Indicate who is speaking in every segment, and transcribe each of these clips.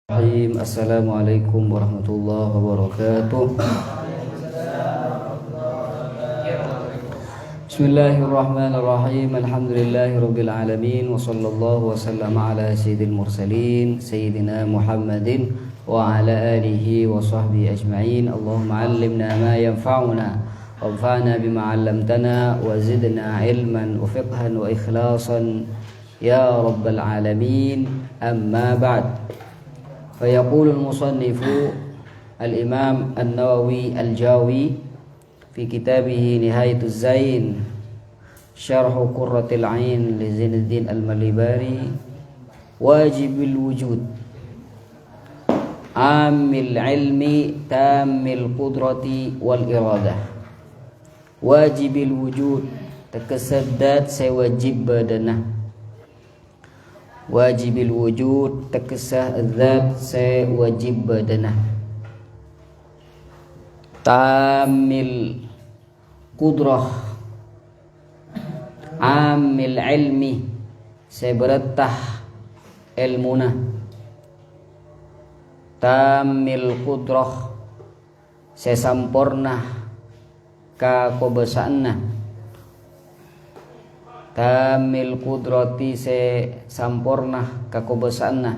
Speaker 1: Assalamualaikum warahmatullahi wabarakatuh. Bismillahirrahmanirrahim. Alhamdulillahirabbil alamin wa sallallahu wa sallama ala sayyidil mursalin sayyidina Muhammadin wa ala alihi wa sahbihi ajma'in. Allahumma 'allimna ma yanfa'una wanfa'na bima 'allamtana wa zidna 'ilman wa fiqhan wa ikhlasan ya rabbal alamin. Amma ba'd. فيقول المصنف الإمام النووي الجاوي في كتابه نهاية الزين شرح قرة العين لزين الدين المليباري واجب الوجود عام العلم تام القدرة والإرادة. واجب الوجود تكسدات سيواجب بدنه. Wajibil wujud tekesah zat se wajib badanah. Tamil qudrah amil ilmi se beratah ilmuna. Tamil qudrah se sampurna ka kobesaanna. Tamil kudrati se sampurna kakubasaanna.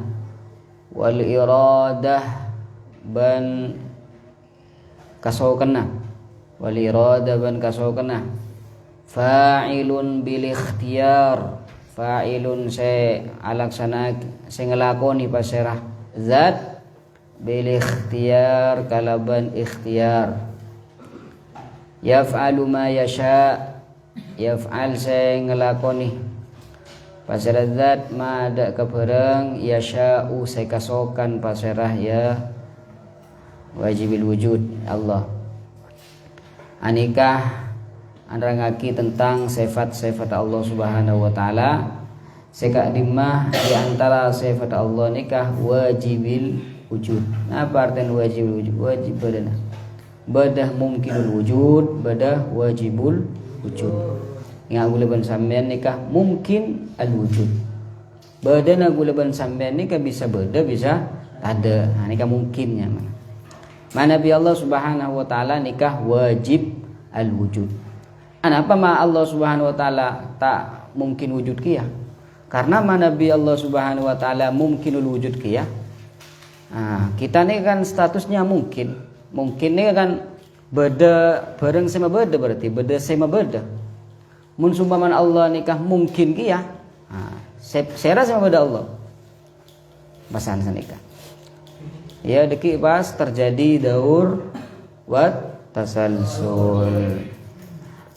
Speaker 1: Wal iradah ban kasaukanna. Wal iradah ban kasaukanna. Fa'ilun bil ikhtiyar. Fa'ilun se alaksana se ngelakoni pasirah zat bil ikhtiyar kalaban ikhtiyar. Yaf'alu ma yasha. Yaf'al saya ngelakoni pasirah zat ma ada keperang yasha'u saya kasokan pasirah ya wajibil wujud Allah. Anikah anrangaki tentang sifat-sifat Allah Subhanahu wa taala. Seka dimah di antara sifat Allah nikah wajibil wujud. Apa artinya wajibil wujud? Wajib badanah. Badah mungkinul wujud, badah wajibul wujud. Yang gulaban sampean nikah mungkin al wujud. Badana gulaban sampean nikah bisa beda bisa ada. Nah, nikah mungkinnya mana? Mana bi Allah Subhanahu wa taala nikah wajib al wujud. Kenapa ma Allah Subhanahu wa taala tak mungkin wujud kia? Karena mana bi Allah Subhanahu wa taala mungkinul wujud kia. Nah, kita ini kan statusnya mungkin. Mungkin ini kan beda bareng sama beda berarti beda sama beda. Mun sumpaman Allah nikah mungkin kia. Saya rasa pada Allah. Pasan nikah. Ya deki pas terjadi daur wat tasalsul.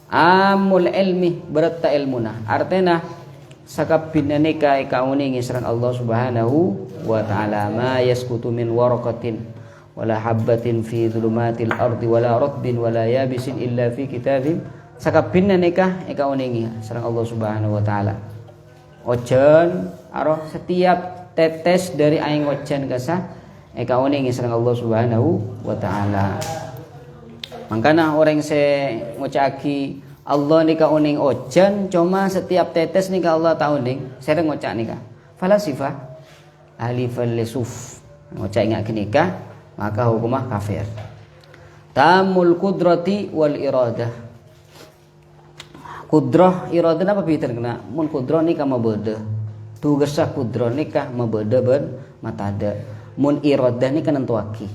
Speaker 1: Amul ilmi berata ilmuna. Artinya sakapinna nikah kauningi sareng Allah Subhanahu wa taala ma yaskutu min waraqatin wala habbatin fi dhulumatil ardi wala ratbin wala yabisin illa fi kitabim. Sakapinna nikah eka uningi sareng Allah Subhanahu wa taala. Ojen aroh setiap tetes dari aing ojen kasa eka uningi sareng Allah Subhanahu wa taala. Mangkana orang se ngocaki Allah nikah uning ojen cuma setiap tetes nikah Allah ta uning sareng ngocak nikah. Falasifah ahli falsuf ngocak ingat nikah maka hukumah kafir. Tamul qudrati wal iradah. Kudrah iradah apa pitan kena mun kudrah nikah mabeda tugasah kudrah nikah mabeda ben matada mun iradah nikah nentuaki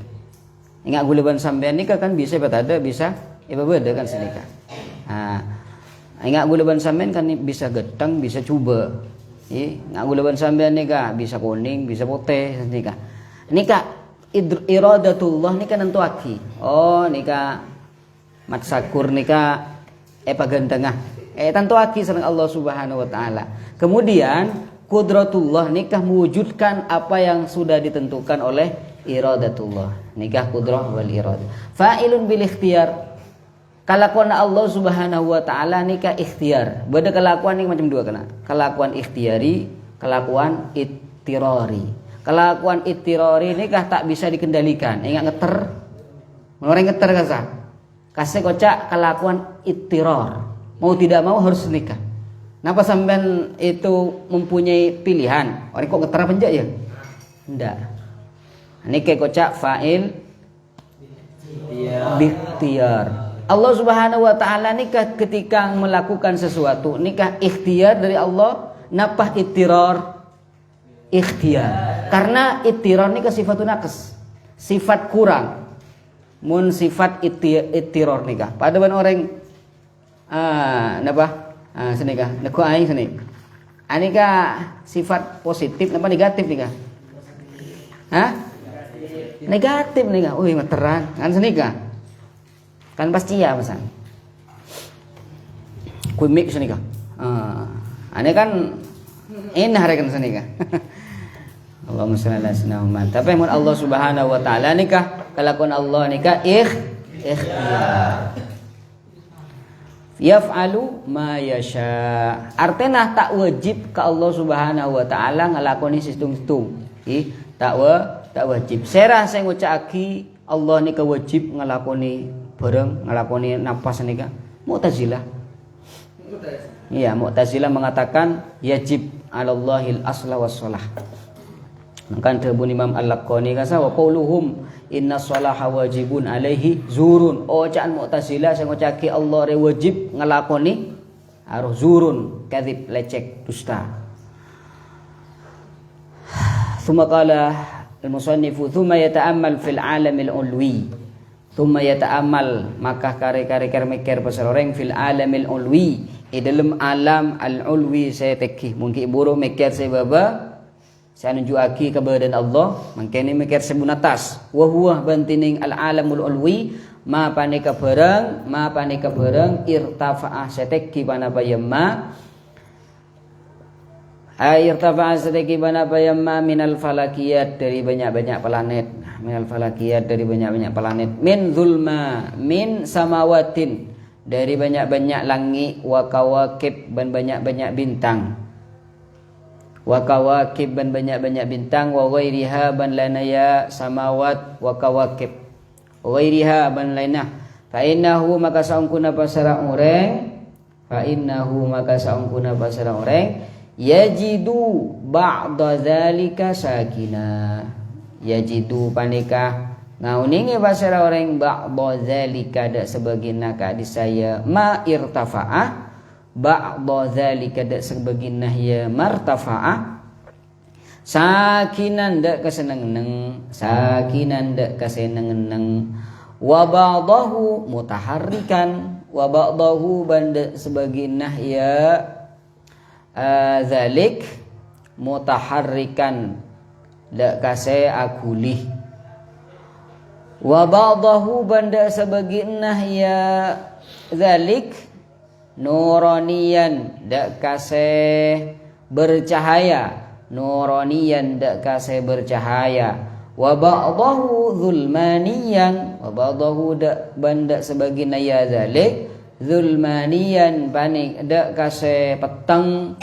Speaker 1: ingat guleban sampean nikah kan bisa batada bisa beda kan senikah. Ingat guleban sampean kan bisa getang bisa coba ingat guleban sampean nikah bisa kuning bisa putih nikah iradatullah nikah nentuaki nikah matsakur nikah pagan tengah tentu aki sareng Allah Subhanahu wa taala. Kemudian qudratullah nikah mewujudkan apa yang sudah ditentukan oleh iradatullah. Nikah qudrah wal iradah. Fa'ilun bil ikhtiyar. Kelakuan Allah Subhanahu wa taala nikah ikhtiar. Beda kelakuan ini macam dua kena. Kelakuan ikhtiyari, kelakuan ittirari. Kelakuan ittirari nikah tak bisa dikendalikan. Ingat ngeter. Orang ngeter kasa. Kasih kocak kelakuan ittirar. Mau tidak mau harus nikah. Kenapa sampean itu mempunyai pilihan? Orang kok ngetera penjak ya? Enggak. Niki kocak fa'il bikhtiyar. Allah Subhanahu wa taala nikah ketika melakukan sesuatu, nikah ikhtiar dari Allah, napah ittirar ikhtiar. Karena ittirar nikah sifatun naqs, sifat kurang. Mun sifat ittirar nikah. Pada orang napa? Sini kah? Neku aing sini. Anika sifat positif napa negatif nikah? Negatif nikah. Materan. Kan sini kah? Kan pasti ya pesan. Kui mix sini kah? Ane kan ini hari kan sini kah? Allahumma shalli ala sayyidina Muhammad. Tapi mun Allah Subhanahu wa taala nikah, kalakuan Allah nikah ikhtiyar. Yaf'alu ma yasha. Artinya tak wajib ke Allah Subhanahu wa taala ngelakoni sistem-sistem. Tak wajib. Serah saya ngucapake Allah nikah wajib ngelakoni bareng ngelakoni nafas nikah. Mu'tazilah. Iya, Mu'tazilah mengatakan yajib 'alallahil asla was shalah. Maka Ibnu Imam Al-Laqani kasa wa qauluhum inna shalaha wajibun alaihi zurun. Ojaan Mu'tazilah sing ngocaki Allah re wajib ngelakoni harus zurun, kadzib, lecek, dusta. Thumma qala al-musannifu thumma yata'ammal fil 'alamil ulwi. Thumma yata'ammal maka kare-kare mikir pasal orang fil 'alamil ulwi. Dalam alam al-ulwi saya tekih mungkin buru mikir saya baba saya nunjukaki keberadaan Allah mangkene mikir sebunatas wa huwa bantining al-alamul ulwi ma panika barang irtafa'ah seteki pana bayamma irtafa'ah seteki pana bayamma minal falakiyat dari banyak-banyak planet minal falakiyat dari banyak-banyak planet min zulma min samawatin dari banyak-banyak langit wa kawakib dan banyak-banyak bintang wa kawakib ban banyak-banyak bintang wa ghairiha ban lanaya samawat wa kawakib wa ghairiha ban lainah fa innahu maka saungkuna pasara urang yajidu ba'da zalika sakina yajidu panika ngauningi pasara urang ba'da zalika dak sebagina ka di saya ma irtafa'ah ba'da zalika dak sebaginah ya martafa'ah sakinan dak kaseneng wa ba'dahu mutaharrikan wa ba'dahu banda sebaginah ya zalik mutaharrikan dak kase agulih wa ba'dahu banda sebaginah ya zalik nuraniyan dak kasih bercahaya nuraniyan dak kasih bercahaya wa ba'dahu zulmaniyan wa ba'dahu dak banda sebagian ya zalik zulmaniyan panik dak kasih petang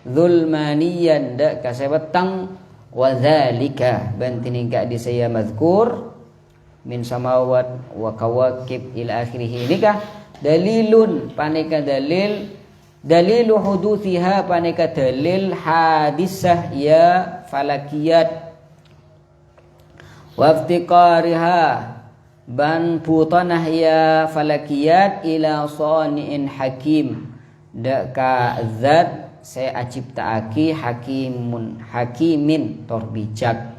Speaker 1: zulmaniyan dak kasih petang wa zalika bantini ka di saya mazkur min samawat wa kawakib ila akhirih nikah dalilun paneka dalilu huduthiha paneka dalil hadisah ya falakiyat waftiqariha ban putanah ya falakiyat ila sani'in hakim daka zat saya aciptaaki hakimin tor bijak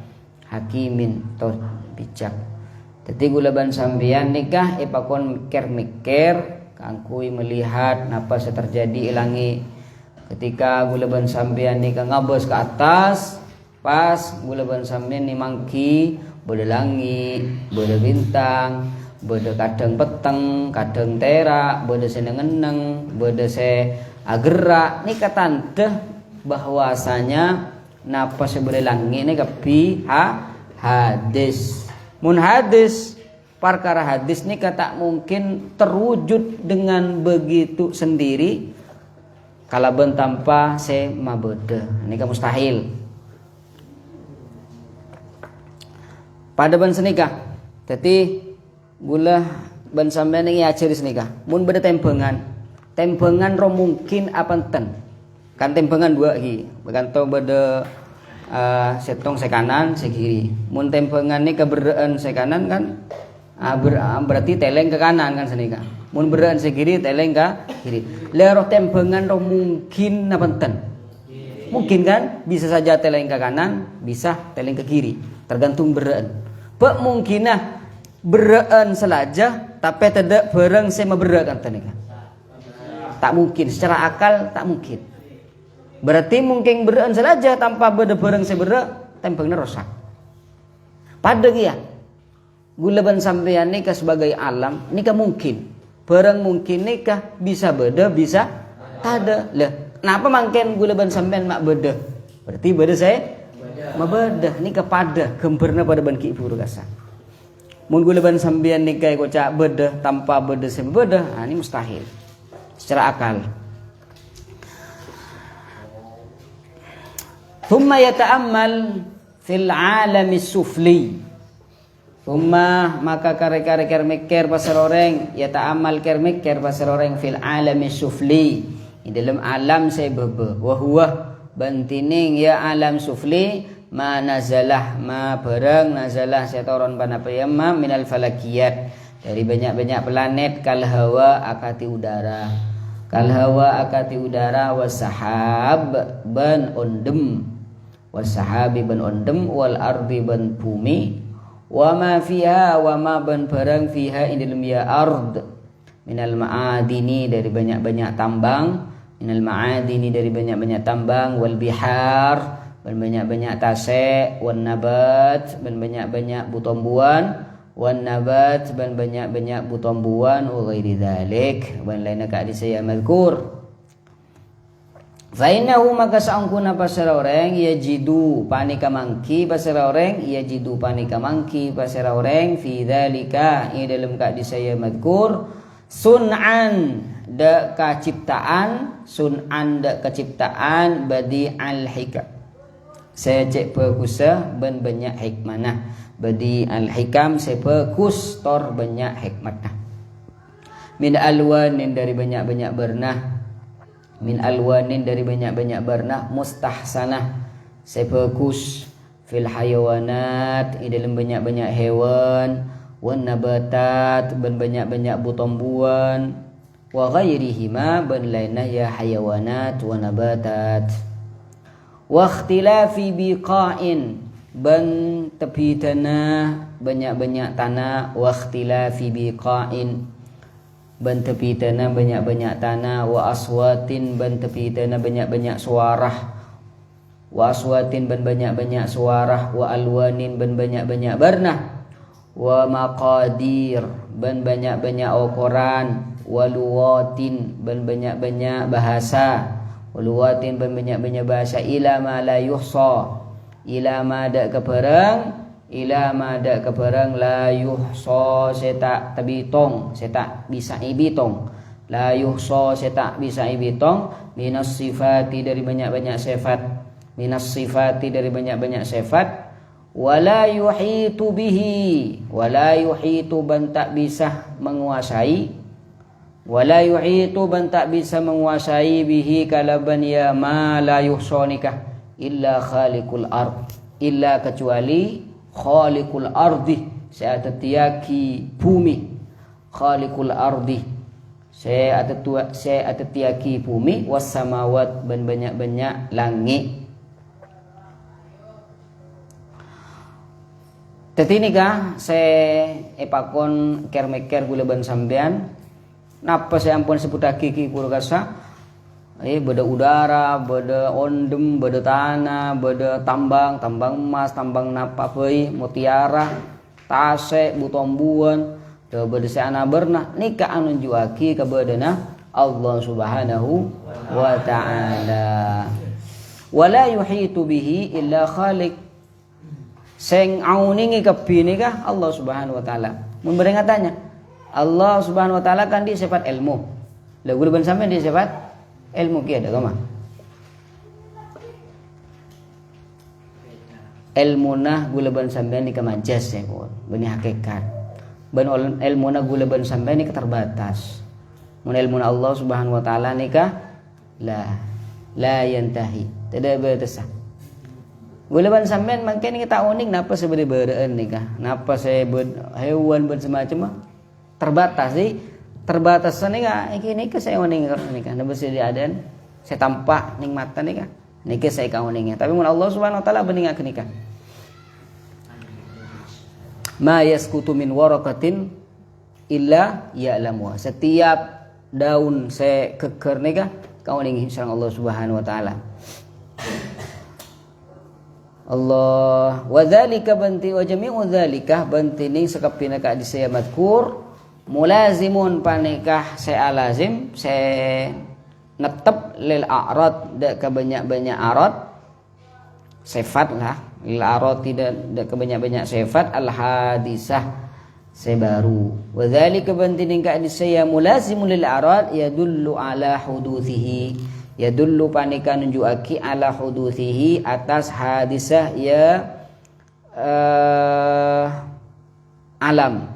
Speaker 1: jadi gulaban sambian nikah ipakon mikir kangkui melihat apa yang terjadi ilangi ketika gulaban sambian nikah ngabos ke atas pas gulaban sambian ni mangki bode langit bode bintang bode kadang peteng kadang terak bode senengeneng bode se agerak nikah tante bahwasanya napa sebode langit nikah hadis mun hadis perkara hadis ni tak mungkin terwujud dengan begitu sendiri kalau tanpa se mabede ini mustahil pada ban senikah jadi gula ban sampean ini ajaris nikah mun beda tempengan ro mungkin apanten kan tempengan dua hi bergantung beda setong se kanan se kiri. Mun tempengan ni keberaan se kanan kan berarti teleng ke kanan kan senika. Mun beraan se kiri teleng ke kiri. Lero tempengan ro mungkin napunten. Mungkin kan bisa saja teleng ke kanan, bisa teleng ke kiri, tergantung beraan. Mungkinah beraan selaja tapi tidak bareng se mabera kan tenika. Tak mungkin secara akal tak mungkin. Berarti mungkin beraan selaja tanpa beda bareng se bera tempengna rosak. Pada dia gulaban sampean nikah sebagai alam nikah mungkin. Barang mungkin nikah bisa beda bisa tada. Lah, kenapa mangken gulaban sampean mak beda? Berarti beda saya mabeda nikah pada gemperna pada ban ki ibu rasa. Mun gulaban sampean nikah kocak beda tanpa beda se beda, ini mustahil. Secara akal. Thumma yata'ammal fil alami sufli. Thumma maka kare-kare mikir pasal orang yata'ammal mikir pasal orang fil alami sufli. Di dalam alam saya bebe. Wa huwa bantining ya alam sufli ma nazalah ma barang nazalah setoron panapayama minal falakiyat. Dari banyak-banyak planet kal hawa akati udara. Kal hawa akati udara wasahab ban ondem. Wasahabi ban ondem wal ardi ban bumi. Wa ma fiha wa ma ban barang fiha indilum ya ard. Minal ma'adini dari banyak-banyak tambang. Minal ma'adini dari banyak-banyak tambang. Wal bihar ban banyak-banyak tasek. Wan nabat ban banyak-banyak butombuan. Wan nabat ban banyak-banyak butombuan wa ghairi dzalik ban lainna ka saya mazkur fa innahu maka saangkuna pasara orang yajidu panika mangki pasara orang yajidu panika mangki pasara orang fi dzalika i dalam ka saya mazkur sun'an da kaciptaan sun'an da keciptaan badi al hikam saya cek perkusa ban banyak hikmah badi al-hikam sepekus tor banyak hikmatnya min alwanin dari banyak-banyak bernah min alwanin dari banyak-banyak bernah mustahsanah sepekus fil hayawanat di dalam banyak-banyak hewan wan nabatat ban banyak-banyak butombuan wa ghairihima ban lainna ya hayawanat wa nabatat wa ikhtilafi biqa'in ban tepi tanah banyak-banyak tanah wa ikhtilafi biqa'in ban tepi tanah banyak-banyak tanah wa aswatin ban tepi tanah banyak-banyak suara wa aswatin ban banyak-banyak suara wa alwanin ban banyak-banyak warna wa maqadir ban banyak-banyak ukuran wa luwatin ban banyak-banyak bahasa wa luwatin ban banyak-banyak bahasa ila ma la yuhsa ila ma da keperang la yuhsa seta tabitong seta bisa ibitong la yuhsa seta bisa ibitong minas sifati dari banyak-banyak sifat minas sifati dari banyak-banyak sifat wala yuhitu bihi wala yuhitu ban tak bisa menguasai wala yuhitu ban tak bisa menguasai bihi kalaban ya ma la yuhsa nikah illa khaliqul ard illa kecuali khaliqul ardi saya atatiaki bumi khaliqul ardi saya atatiaki bumi was samawat ban banyak-banyak langit. Teti nikah saya epakon ker-meker gula ban sampean napa saya ampun seputaki ki purkasa beda udara, beda ondem, beda tanah, beda tambang emas, tambang napa pei, mutiara, tasek, butombuan, beda seana berna, nikah anu juaki ka bedana Allah Subhanahu wa taala. Wala yuhitu bihi illa khaliq. Sing auningi kepini kah Allah Subhanahu wa taala. Mun berengatanya Allah Subhanahu wa taala kan dia sifat ilmu. Lagu ban sampean dia sifat ilmu kia ada kama ilmu nah gula ban sampean ni kemajas ya kon bani hakikat ban ilmu nah gula ban sampean ni keterbatas mun ilmu Allah Subhanahu wa taala ni ka la yantahi tidak batas Gulaban sampean mangke ni kita uning napa sebeudeureun nikah. Napa hewan bersemacam terbatas sih. Terbatas nikah ini ke saya uning nikah. Da beusi diadeun saya tampak ning mata nikah. Nikah saya ka uningnya. Tapi mun Allah Subhanahu wa taala beningakeun nikah. Ma yaskutu min waraqatin illa ya'lamu. Setiap daun saya keker nikah ka uning insyaallah Allah Subhanahu wa taala. Allah wa dzalika banti wa jami'u dzalika banti ning sakapina ka di saya madkur mulazimun panikah saya lazim saya netep lil a'rad dak ka banyak-banyak arad sifat lah lil a'rad tidak dak ka banyak-banyak sifat al hadisah saya baru wa dzalika banti ning ka di saya mulazimun lil a'rad yadullu ala huduthihi yadullu panika nunjuaki ala huduthihi atas hadisah ya alam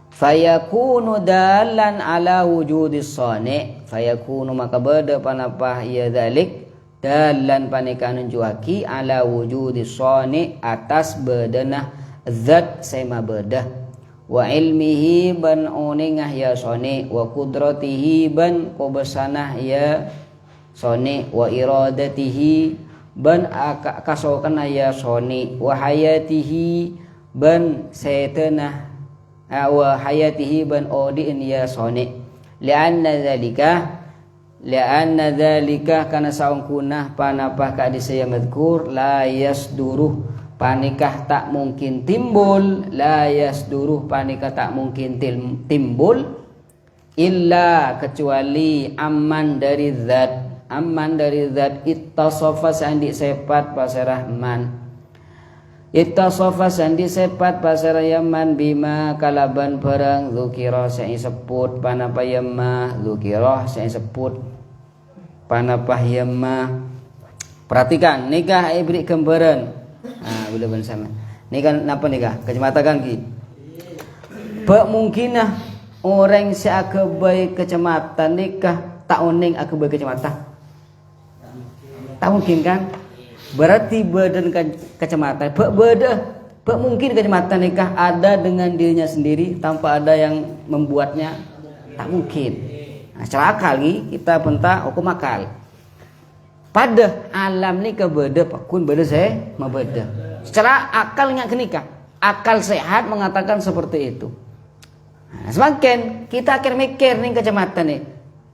Speaker 1: fayakunu dalan ala wujudis sani fayakunu maka beda panapah ya dzalik dalan panika nunjuaki ala wujudis sani atas bedenah zat sema bedah wa ilmihi ban oningah ya soni wa qudratihi ban kobesanah ya soni wa iradatihi ban kasokana ya soni wa hayatihi ban setanah wa hayatihi ban odin ya soni lianna dzalika kana saungkunah panapah ka disaya madkur la yasduruh panikah tak mungkin timbul la yasduruh panikah tak mungkin timbul illa kecuali aman dari zat ittasafa sandi sifat pasarah man ittasafa sandi sifat pasarah yaman bima kalaban barang dzukira saya sebut panapa yamma dzukira saya sebut panapa yamma perhatikan nikah ibri gambaran bila bersama. Ini kan apa nikah? Kacamata kan ki. Mungkinah orang seakebai kacamata nikah tak oning akebai kacamata. Tak mungkin kan? Berarti badan kacamata. Mungkin kacamata nikah ada dengan dirinya sendiri tanpa ada yang membuatnya. Tak mungkin. Nah, secara akal kita bentak hukum akal. Pada alam ni kebeda pakun beda saya mabeda. Secara akal ingat kenikah. Akal sehat mengatakan seperti itu. Nah, semakin kita akhir mikir nih kacamata nih.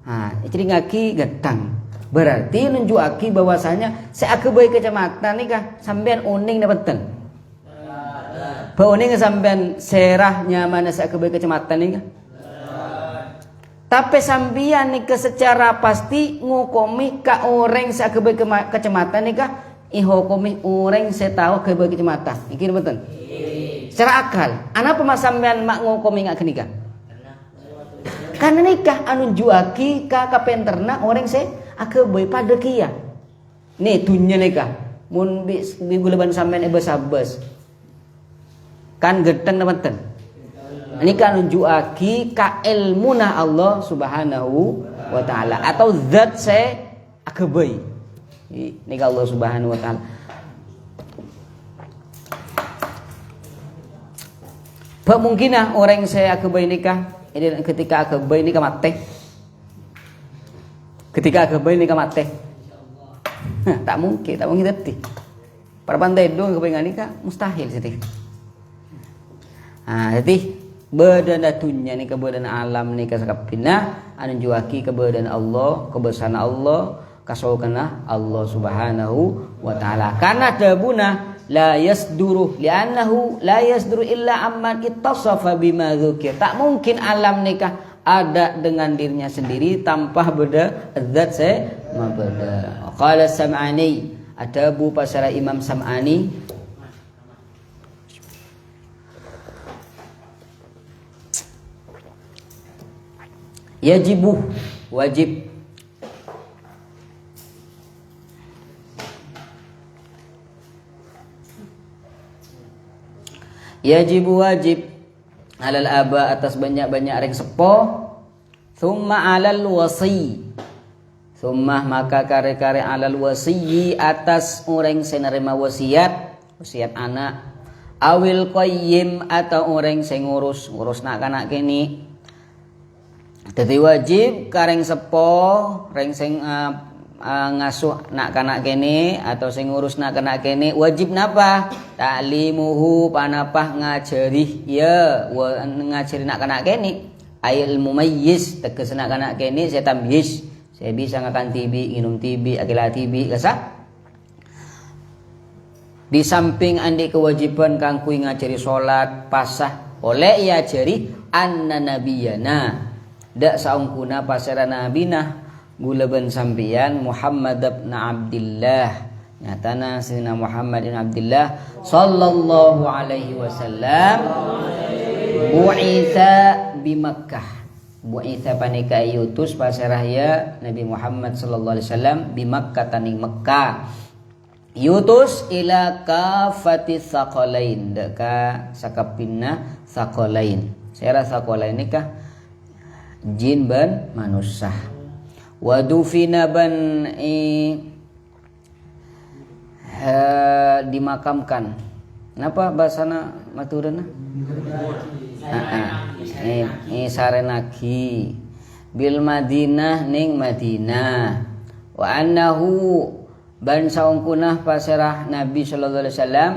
Speaker 1: Nah, jadi ngaki getang. Berarti nunjuaki bahwasanya saya akebai kacamata nih kah sampean uning dapetan. Ba uning sampean serah nyaman saya akebai kacamata nih kah? Tapi sambian nikah secara pasti ngukomi ka orang sakebe kacamata nikah ihokomi orang saya tahu kebe kacamata. Iki betul. Secara akal, ana apa sampean mak ngukomi ngak nikah? Karena nikah anu juaki ka kapenterna orang saya akebe pada kia. Nih dunya nikah. Mun bi gulaban sampean ebes-abes. Kan gedeng betul. Ini kan nunjuaki ka ilmuna Allah Subhanahu wa taala atau zat saya akebai. Ini ka Allah Subhanahu wa taala. Mungkinah orang saya akebai nikah ini ketika akebai nikah mati. Ketika akebai nikah mati. Tak mungkin tadi. Para pandai dong kepengen nikah mustahil sih. Nah, jadi badan dunia ni kebadan alam ni kasakapina anu juaki kebadan Allah kebesaran Allah kasokana Allah Subhanahu wa taala kana dabuna la yasduru li'annahu la yasduru illa amman ittasafa bima dzukir tak mungkin alam nikah ada dengan dirinya sendiri tanpa beda zat saya mabada qala Sam'ani adabu pasara Imam Sam'ani yajibu wajib yajibu wajib alal aba atas banyak-banyak reng sepo thumma alal wasi Summa maka kare-kare alal wasiyyi atas orang senerima wasiat anak awil qayyim atau orang sing ngurus nak kanak kene. Dadi wajib kareng sepo reng sing ngasuh nak kanak kene atau sing ngurus nak kanak kene wajib napa ta'limuhu panapah ngajari ya ngajari nak kanak kene ayil mumayyiz teges nak kanak kene saya tamyiz saya bisa ngakan tibi nginum tibi akila tibi kasa di samping andi kewajiban kang kuwi ngajari salat pasah oleh ia jari anna nabiyana dak saungkuna pasara nabina gula ben sampian Muhammad bin Abdullah nyatana sayyidina Muhammad bin Abdullah sallallahu alaihi wasallam bu'itsa bi Makkah bu'itsa panika yutus pasarahya Nabi Muhammad sallallahu alaihi wasallam bi Makkah taning Mekkah yutus ila kafati tsaqalain deka sakapinna tsaqalain saya tsaqalain nikah jin ban manusia wadufina ban dimakamkan napa bahasana maturana sarenaki bil Madinah ning Madinah wa annahu ban saungkunah pasarah Nabi sallallahu alaihi wasallam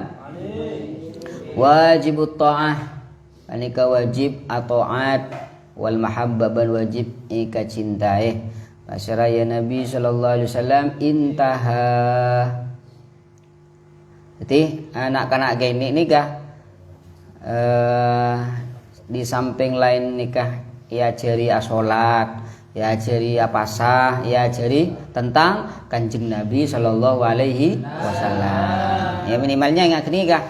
Speaker 1: wajibut ta'ah anika wajib ataat wal mahabbah ban wajib ika cintae pasarah ya Nabi sallallahu alaihi wasallam intaha. Jadi anak-anak gini nikah di samping lain nikah ya jari salat ya jari pasah ya jari tentang Kanjeng Nabi sallallahu alaihi wasallam ya minimalnya ingat nikah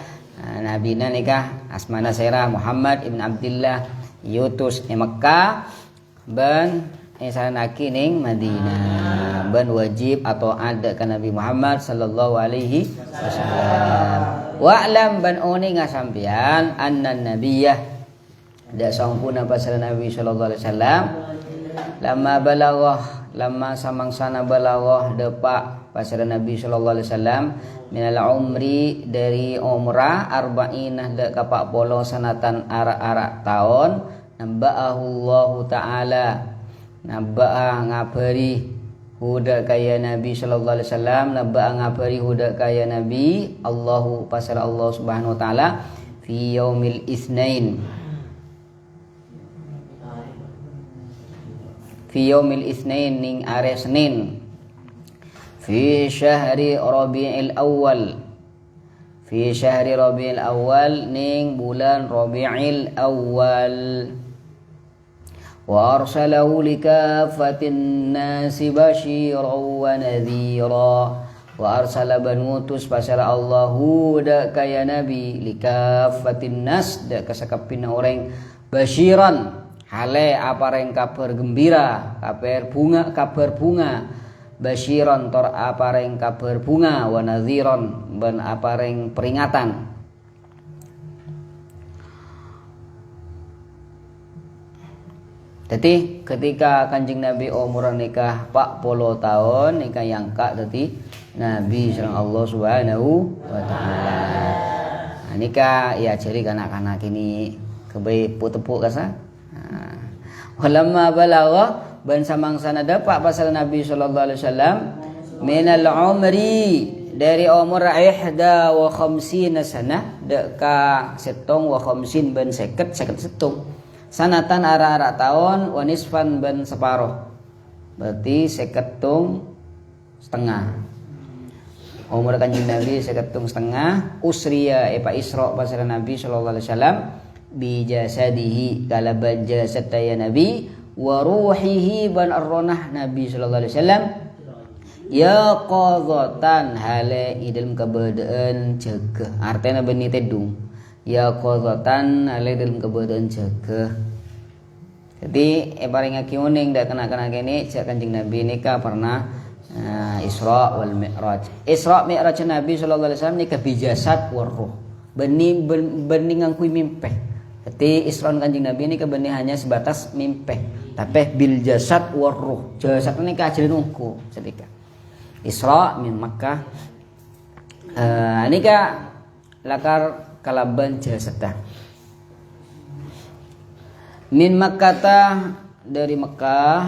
Speaker 1: nabina nikah asmana saira Muhammad ibn Abdullah yutus di Mekah ban saranaki ning Madinah ban wajib atau ada ke Nabi Muhammad sallallahu alaihi wasallam wa'lam ban oni ngasampian anna nabiyah da sampuna pasal Nabi sallallahu alaihi wasallam lama samangsana balaghah depa pasal Nabi sallallahu alaihi wasallam minal umri dari umrah arba'inah da kapak polo sanatan arak-arak tahun naba'ahu Allah ta'ala naba'a ngabari huda kaya Nabi sallallahu alaihi wasallam naba'a ngabari huda kaya Nabi Allahu pasal Allah subhanahu wa ta'ala fi yaumil itsnain ning are Senin fi syahri Rabiul Awal ning bulan Rabiul Awal wa arsalahu likafatin nasi basyiran wa nadhira wa arsala banutus pasara Allahu da kaya Nabi likafatin nas da kasakapina orang basyiran hale apareng kabar gembira kabar bunga basyiran tor apareng kabar bunga wa nadhiran ban apareng peringatan. Jadi ketika Kanjeng Nabi umur nikah 40 tahun nikah yang kak tadi Nabi sareng Allah Subhanahu wa taala. Nah, nikah ya jadi kanak-kanak ini kebaik tepuk kasa. Walamma balagha ban samangsana dapat pasal Nabi sallallahu alaihi wasallam minal umri dari umur 51 sanah deka setong wa khamsin ban 50 setong sanatan ara-ara tahun wa nisfan ban separuh berarti 50 setengah umur Kanjeng Nabi 50 setengah usriya Pak Isra pasal Nabi sallallahu alaihi wasallam bi jasadihi kalaban jasad ya Nabi wa ruhihi ban arronah Nabi sallallahu alaihi wasallam ya qadatan hale dalam keberadaan jaga artinya beni tedung ya qadatan hale dalam keberadaan jaga jadi paling akiuning dak kena-kena kene jak Kanjeng Nabi nikah pernah Isra wal Mi'raj Mi'raj Nabi sallallahu alaihi wasallam nikah bi jasad war ruh bening ngangkui mimpi. Jadi Isra Kanjeng Nabi ini kebenih hanya sebatas mimpi. tapi bil jasad war ruh. Jasad nika ajalin unku sedika. Isra min Makkah nika lakar kalaban jasadah. Min Makkah dari Mekah,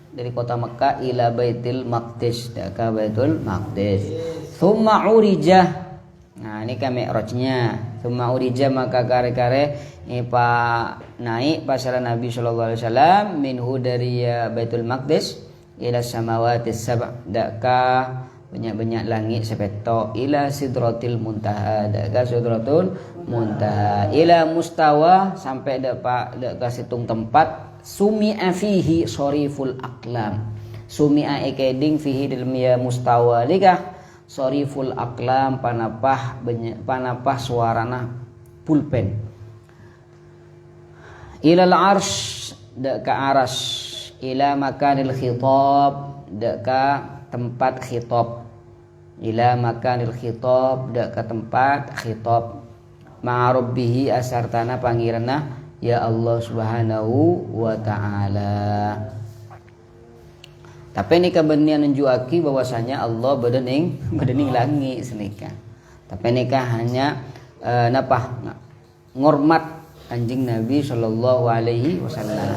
Speaker 1: dari kota Mekah ila Baitul Maqdis, ke Baitul Maqdis. Tsumma urijah. Nah, ini kan mi'rajnya. Tsumma urijah maka kare-kare pa naik pasal Nabi sallallahu alaihi wasallam minhu dari Baitul Maqdis ila samawati sab' daka banyak-banyak langit sepeto ila sidratil muntaha daka sidratul muntaha ila mustawa sampai daka situng tempat sumi'a fihi soriful aqlam. Sumi'a ekeding fihi dalam ya mustawa likah soriful aqlam panapah suarana pulpen. Ilal arsh dak ka aras ila makanil khitab dak ka tempat khitab ila makanil khitab dak ka tempat khitab ma'a rabbihi asartana pangirana ya Allah subhanahu wa ta'ala. Tapi ini kebenaran menunjuki bahwasanya Allah bedening langit senika. Tapi nikah hanya ngormat anjing Nabi sallallahu alaihi wasallam.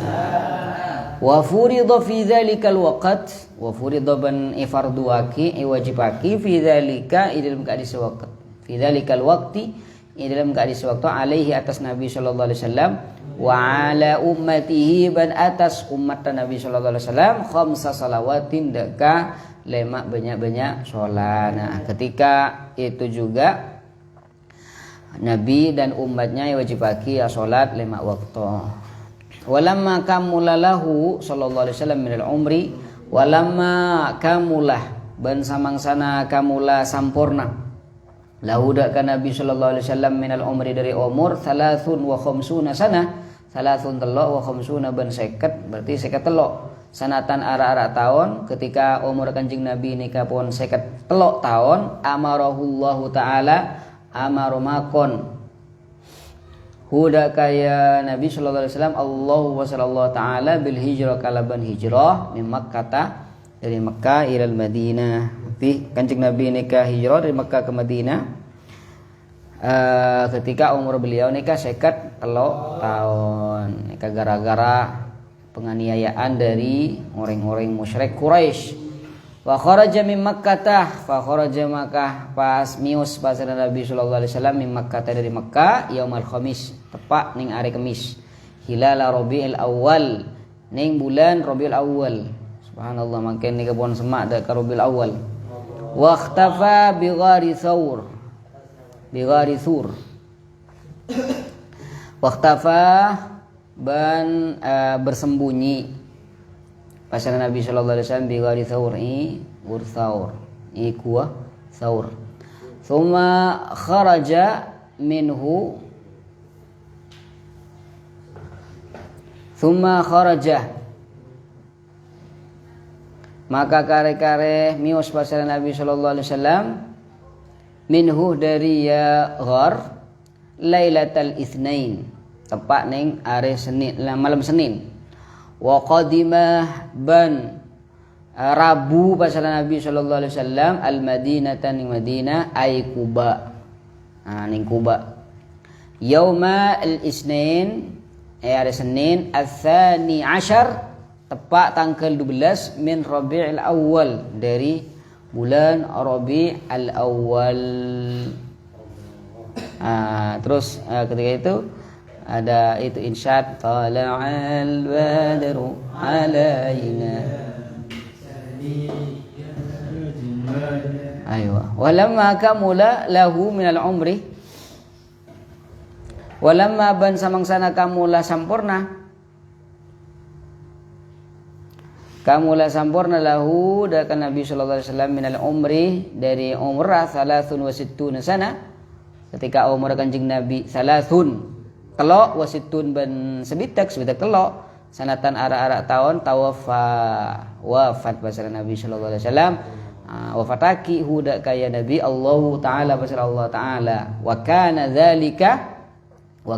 Speaker 1: Wa furida fi dzalikal waqt wa furida ban ifarduaki wajibaki fi dzalika dalam hadis waqt. Fi dzalikal waqti dalam hadis waktu alaihi atas Nabi sallallahu alaihi wasallam wa ala ummatihi ban atas umat Nabi sallallahu alaihi wasallam khamsa salawatin deka lemak banyak-banyak salat. Nah, ketika itu juga Nabi dan umatnya wajibaki salat 5 waktu. Walamma kamulalahu sallallahu alaihi wasallam minal umri walamma kamulah ban samangsana kamula sampurna lahu ka Nabi sallallahu alaihi wasallam minal umri dari umur 53 sana 53 ban 50 berarti 53 sanatan ara-ara tahun ketika umur Kanjeng Nabi nikah pun 53 tahun amarahullahu taala amarumakon huda kaya Nabi sallallahu alaihi wasallam Allahu wa sallallahu taala bil hijrah kalaban hijrah min Makkah dari Makkah ila Madinah. Tapi Kanjeng Nabi nikah hijrah dari Makkah ke Madinah ketika umur beliau nikah 53 tahun. Nikah gara-gara penganiayaan dari orang-orang musyrik Quraisy. Wa kharaja min Makkah fa kharaja Makkah pas mius pasal Nabi sallallahu alaihi wasallam min Makkah dari Makkah yaumul khamis tepat ning hari Kamis hilal Rabiul Awal ning bulan Rabiul Awal. Subhanallah makin nika pun semak dak Rabiul Awal. Wa ikhtafa bi ghari thawr bi ghari thur. Wa ikhtafa ban bersembunyi pasal Nabi sallallahu alaihi wasallam bi ghari thawr kuah thawr. Thumma kharaja minhu maka kare-kare mius pasal Nabi sallallahu alaihi wasallam minhu dari ya ghar lailatal itsnain tepat ning hari Senin malam Senin. Wa qadimah ban Rabu pasal Nabi sallallahu alaihi wasallam al Madinah ning Madinah ay Kuba. Ning Kuba. Yauma al Isnin hari Senin al-Tsani Ashar tepat tanggal 12 min Rabiul Awal dari bulan Rabiul Awal. Terus ketika itu ada itu insyad tala'al badru alaina aywa walamma kamula lahu minal umri walamma ban samangsana kamula sampurna lahu dakan Nabi sallallahu alaihi wasallam minal umri dari umrah 63 sana ketika umur Kanjeng Nabi salasun telok wasitun ban sebitak telok sanatan ara-ara tahun wafat pasal Nabi sallallahu alaihi wasallam wafataki huda kaya Nabi Allah taala pasal Allah taala wa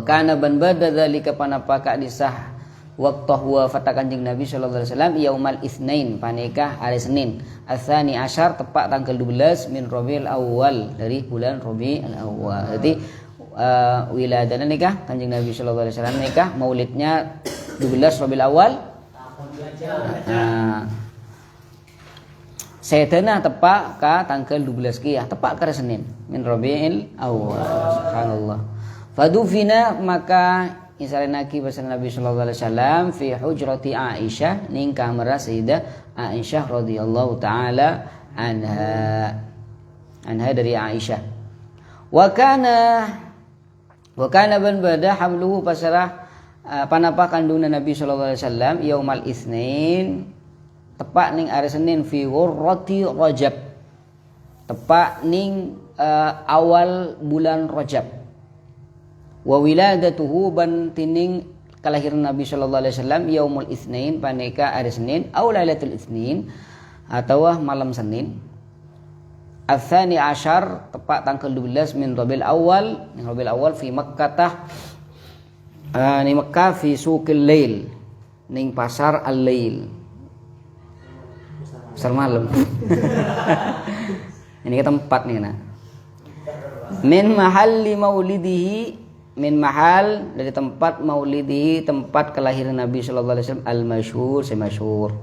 Speaker 1: kana ban bada dzalika panapaka disah Waktu wafat Kanjeng Nabi sallallahu alaihi wasallam yaumal itsnain panikah hari Senin. Ats-tsani asyar tepat tanggal 12 min Rabiul Awal dari bulan Rabiul Awal. Jadi wiladana nikah Kanjeng Nabi sallallahu alaihi wasallam nikah maulidnya 12 Rabiul Awal. Sayyidina tepat ka tanggal 12 kiyah tepat ka Senin min Rabiul Awal. Subhanallah. Fadufina maka isarenaki pasal Nabi sallallahu alaihi wasallam fi hujrati Aisyah ning kamar Sayyidah Aisyah radhiyallahu taala anha dari Aisyah. Wa kana ban bada hamluhu pasarah panapa kandungna Nabi sallallahu alaihi wasallam yaumal itsnain tepat ning hari Senin fi ghurrati Rajab tepat ning awal bulan Rajab. Wa wiladatuhu ban tining kelahiran Nabi sallallahu alaihi wasallam yaumul itsnain panika hari Senin aw lailatul itsnain atau malam Senin. Ats-tsani asyar tepat tanggal 12 min Rabiul Awal, ning Rabiul Awal fi Makkah ni Makkah fi suqil lail ning pasar al-lail. Pasar malam. Ini ke tempat nih nah. Min mahalli maulidihi min mahal dari tempat maulidihi tempat kelahiran Nabi sallallahu alaihi wasallam al-masyhur semasyhur.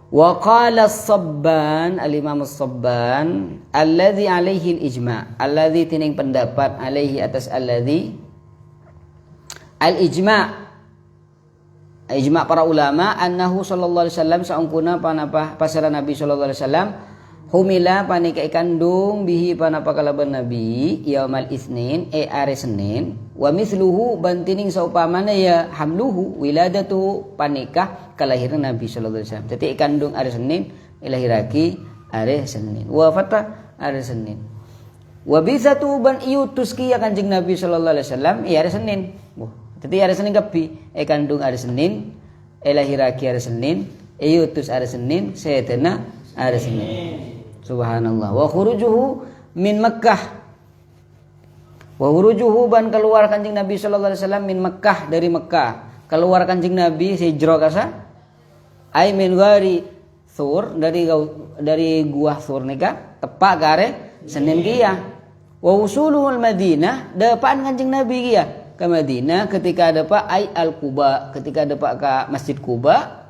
Speaker 1: Wa qala as-Sabban al-Imam as-Sabban alladhi alaihi al-ijma' alladhi tining pendapat alaihi atas alladhi al-ijma' ijma' para ulama annahu sallallahu alaihi wasallam saungkuna panapa pasara Nabi sallallahu alaihi wasallam humila panika ikandung bihi panapa kalaban Nabi yaumal itsnin ari Senin wa mithluhu bantining saupamana ya hamluhu wiladatu panikah kelahiran Nabi sallallahu alaihi wasallam. Jadi ikandung ari Senin ilahiraki ari Senin wafata ari Senin wa bisatu ban iutus ki Kanjeng Nabi sallallahu alaihi wasallam ari Senin. Jadi ari Senin kapi ikandung ari Senin ilahiraki ari Senin iutus ari Senin sayyidina ari Senin. Subhanallah. Wa khurujuhu min Makkah. Wa khurujuhu ban keluar Kanjeng Nabi sallallahu alaihi wasallam min Makkah dari Makkah. Keluar Kanjeng Nabi hijrah kasa ai min gari Thur dari gua Thur nika tepak kare Senin kia. Wa usuluhul Madinah depan Kanjeng Nabi kia ke Madinah ketika depak ai al-Quba ketika depak ke Masjid Quba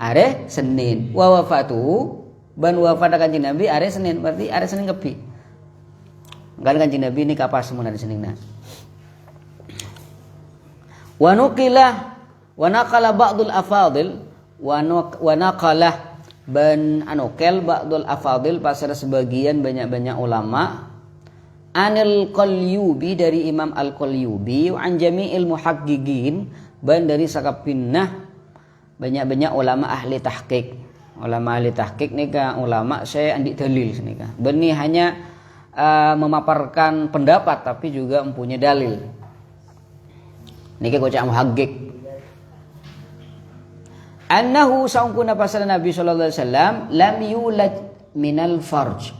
Speaker 1: are Senin. Wa wafatuhu ban wafat Kanjeng Nabi are Senin berarti are Senin kepi. Kan Kanjeng Nabi ini kapas semua hari Seninna. Wa naqala ba'dul afadil wa naqala ban anokel ba'dul afadil pasal sebagian banyak-banyak ulama anil Qalyubi dari Imam Al-Qalyubi an jami'il muhaqqiqin ban dari sakapinnah banyak-banyak ulama ahli tahqiq. Ulama ahli tahqiq nika ulama saya andi dalil nika. Beni hanya memaparkan pendapat tapi juga mempunyai dalil. Niki kocak muhaqqiq. Annahu saungkuna pasal Nabi sallallahu alaihi wasallam lam yulad minal farj.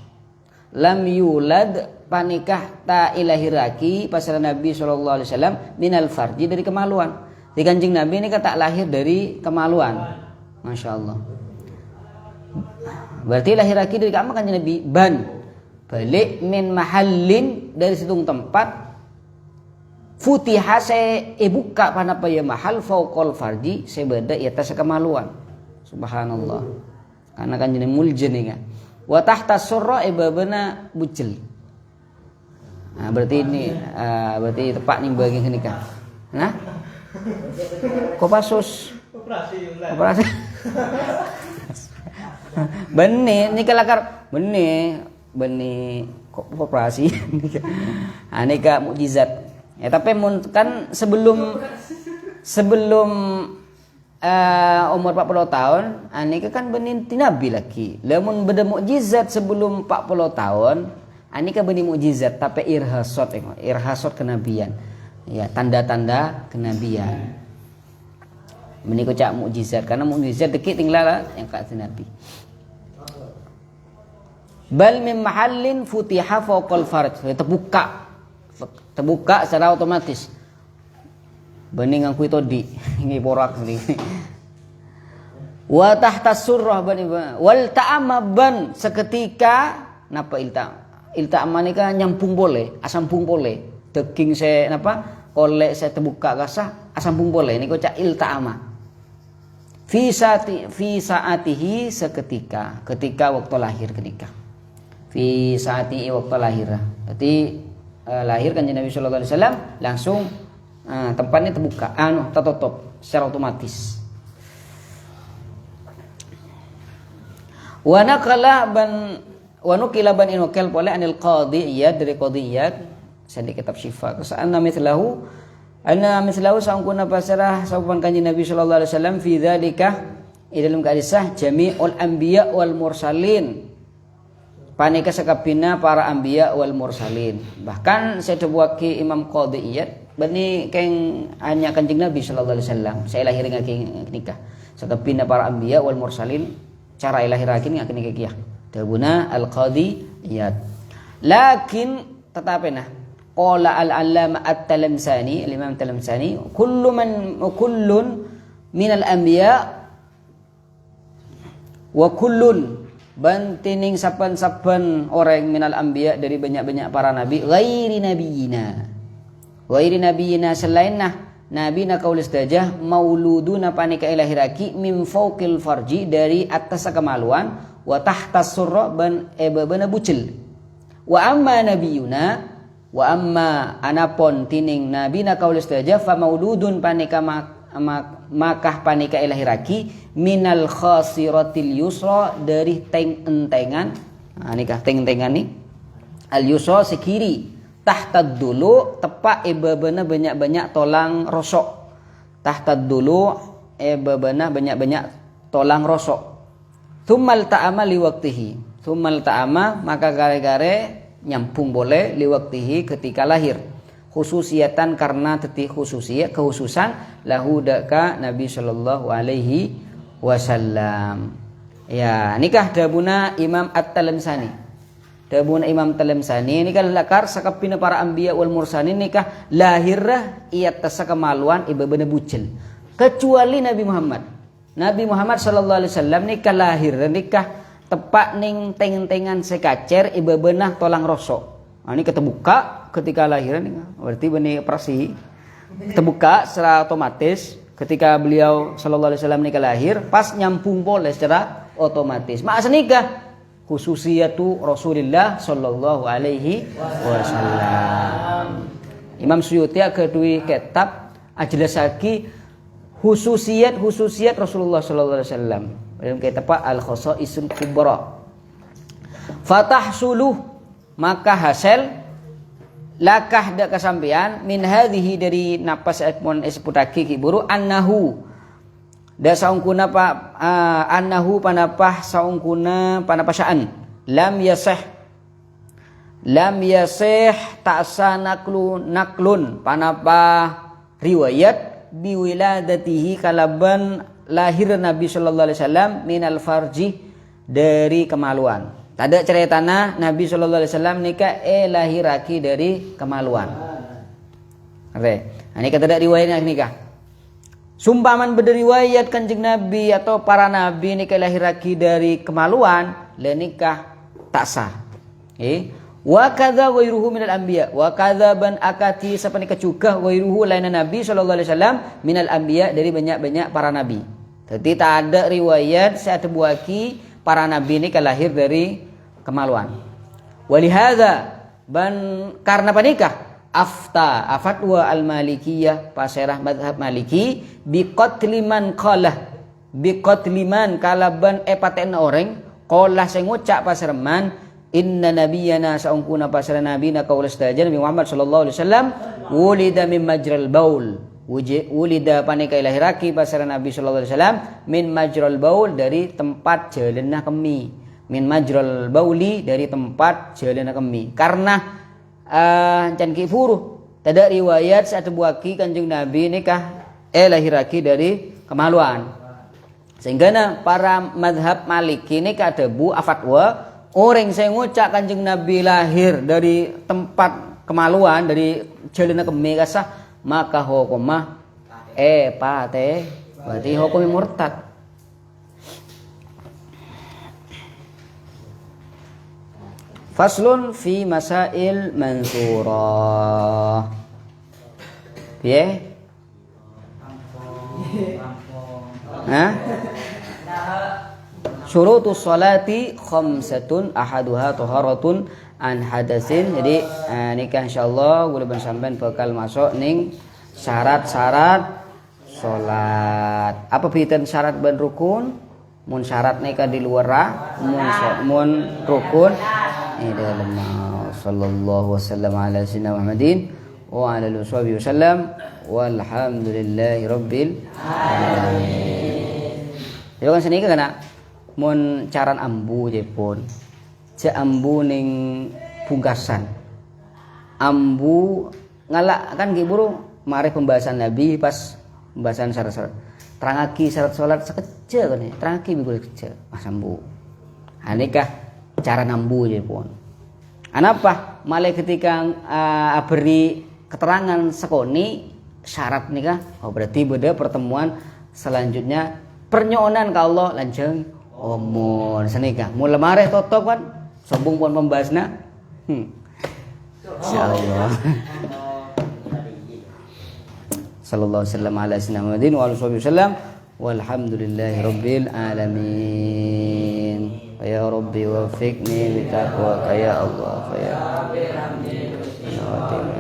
Speaker 1: Lam yulad panikah ta ilahiraki pasal Nabi sallallahu alaihi wasallam minal farji dari kemaluan. Di Kanjeng Nabi ini tak lahir dari kemaluan. Masya Allah. Berarti lahir lagi dari kamar Kanjeng Nabi ban balik min mahallin dari situng tempat futiha se buka panapa ya mahal fauqal farji sebeda ya tas kemaluan. Subhanallah. Karena Kanjeng Nabi muljen kan. Wa tahta surra ibabana bujel. Nah, berarti ini berarti tepat nih bagi nikah. Nah? Kopasus operasi Benih ini kelakar benih kok operasi ini ke mukjizat ya tapi kan sebelum umur 40 tahun ini kan benih Nabi lagi lamun beda mukjizat sebelum 40 tahun ini kan benih mukjizat tapi irhasot kenabian ya tanda-tanda kenabian menikah cak mukjizat karena mukjizat dikit tinggal yang kata Nabi. Bal min mahallin futiha fawqal farj terbuka secara otomatis bening ang kuito di ngi porak ni wa tahta surrah ban wal ta'ama ban seketika napa ilta'ama nika nyampung boleh asampung boleh daging se napa oleh saya terbuka kasah asampung boleh niku cak ilta'ama fi saatihi seketika ketika waktu lahir ketika fi saatihi waktu lahir. Jadi lahir kan Nabi sallallahu alaihi wasallam langsung tempatnya terbuka tertutup secara otomatis. Wa nukila ban inukil boleh anil qadi iyad dari qadi iyad di kitab Syifa anna mithlahu sangkuna pasarah sahabat kanjeng Nabi sallallahu alaihi wasallam fi dzalika dalam hadisah jami'ul anbiya wal mursalin panika sakabina para anbiya wal mursalin. Bahkan saya tebuaki Imam Qadhi Iyad bani keng hanya kanjeng Nabi sallallahu alaihi wasallam saya lahir ngaki nikah sakabina para anbiya wal mursalin cara lahirakin ngaki nikah kiah tabuna al Qadhi Iyad. Lakin tetapena qala al-allama at-talamsani al-imam at-talamsani kullun min al-anbiya wa kullun bantining sapan-sapan orang minal anbiya dari banyak-banyak para nabi ghairi nabiyina selainna nabi na kaulis dajah mauluduna panika ilahiraki min fawqil farji dari atas kemaluan wa tahtas surra ban ebabana bucil wa amma nabiyuna wa amma anapon tining nabi na kaulis dajah fa mauludun panika makah panika ilahiraki minal khasiratil yusra dari teng-entengan nikah teng-entengan ni al yusra sekiri tahtad dulu tepak ebabana banyak-banyak tolang rosok tahtad dulu ebabana banyak-banyak tolang rosok thummal ta'ama liwaktihi thummal ta'ama maka gare-gare nyampung boleh liwaktihi ketika lahir khususiatan karena teti khususiyat kehususan lahu daka Nabi sallallahu alaihi wasallam. Ya, nikah dabuna Imam At-Talamsani. Dabuna Imam Talamsani nikah lakar sakapina para anbiya wal mursalin nikah lahirah iyat tasa kemaluan ibabana bucil. Kecuali Nabi Muhammad. Nabi Muhammad sallallahu alaihi wasallam nikah lahir nikah tepak ning teng-tengan sekacer ibabana tolang rosok. Ini keterbuka ketika lahiran berarti benih operasi terbuka secara otomatis ketika beliau sallallahu alaihi wasallam nikah lahir pas nyampung boleh secara otomatis. Maksud nikah khususiyatu Rasulullah sallallahu alaihi wasallam. Imam Suyuti kedua kitab ajelasaki khususiyat Rasulullah sallallahu alaihi wasallam. Dalam kitab Al-Khasaisul Kubra. Fatahsuluh maka hasil lakah dak kasampean min hadhihi dari napas mon esputaki kiburu annahu da saungkuna pa annahu panapah saungkuna panapasaan lam yasih ta'sa naklun panapah riwayat biwiladatihi kalaban lahir Nabi sallallahu alaihi wasallam minal farji dari kemaluan. Tada ceritana Nabi sallallahu alaihi wasallam nikah lahiraki dari kemaluan. Oke. Ini kata dak riwayatnya nikah. Sumpaman berderiwayat kanjeng Nabi atau para nabi nikah lahiraki dari kemaluan, le nikah tak sah. Wa kadza ghairuhu minal anbiya wa kadza ban akati sapanika juga ghairuhu lain Nabi sallallahu alaihi wasallam minal anbiya dari banyak-banyak para nabi. Jadi tak ada riwayat saya tebuaki para nabi ini lahir dari kemaluan. Walihada ban karena panikah fatwa al-malikiyah paserah madhab maliki biqatliman kalaban epaten orang qala sing ngucap paserman inna nabiyyana saungkuna pasara nabina kaulas dajan Nabi Muhammad sallallahu alaihi wasallam wulida min majral baul wulida panika lahiraki pasara Nabi sallallahu alaihi wasallam min majral baul dari tempat jalanna kemi min majral bauli dari tempat jalanna kemi karena can ki furuh tada riwayat saat buaki kanjeng Nabi nikah lahiraki dari kemaluan sehingga para madhab maliki nikah debu fatwa orang saya ngucap kanjeng Nabi lahir dari tempat kemaluan dari jalanna kemi kasah maka hukumah pate berarti hukum murtad. Faslun fi masail mansurah. Piye? Hah? Syurutus sholati khamsatun ahaduha taharatun an hadasin. Jadi nikah insyaallah kula ben sampean bakal masuk ning syarat-syarat salat. Apa pinten syarat ben rukun? Mun syarat nikah di luar mun rukun ini dalam. Sallallahu wasallam ala sayyidina Muhammadin wa ala alihi wasallam walhamdulillahi rabbil alamin. Jadi kan senika kana mun caran ambu jepun ce ambu ning pungkasan ambu ngalak kan ki buru mari pembahasan Nabi pas pembahasan syarat-syarat terangaki syarat salat sekecil kan terangaki bigul kecil mas ambu anikah cara nambu jepun anapa malai ketika beri keterangan sekoni syarat nikah berarti beda pertemuan selanjutnya pernyonan ka Allah lanjeng omon senikah mula mareh totop kan sombong pun pembahasna insyaallah. Sallallahu wasallam ala sayyidina Muhammadin wa alihi wasallam walhamdulillahi rabbil alamin. Ya rabbi wafiqni bitaqwa ya Allah ya rabbi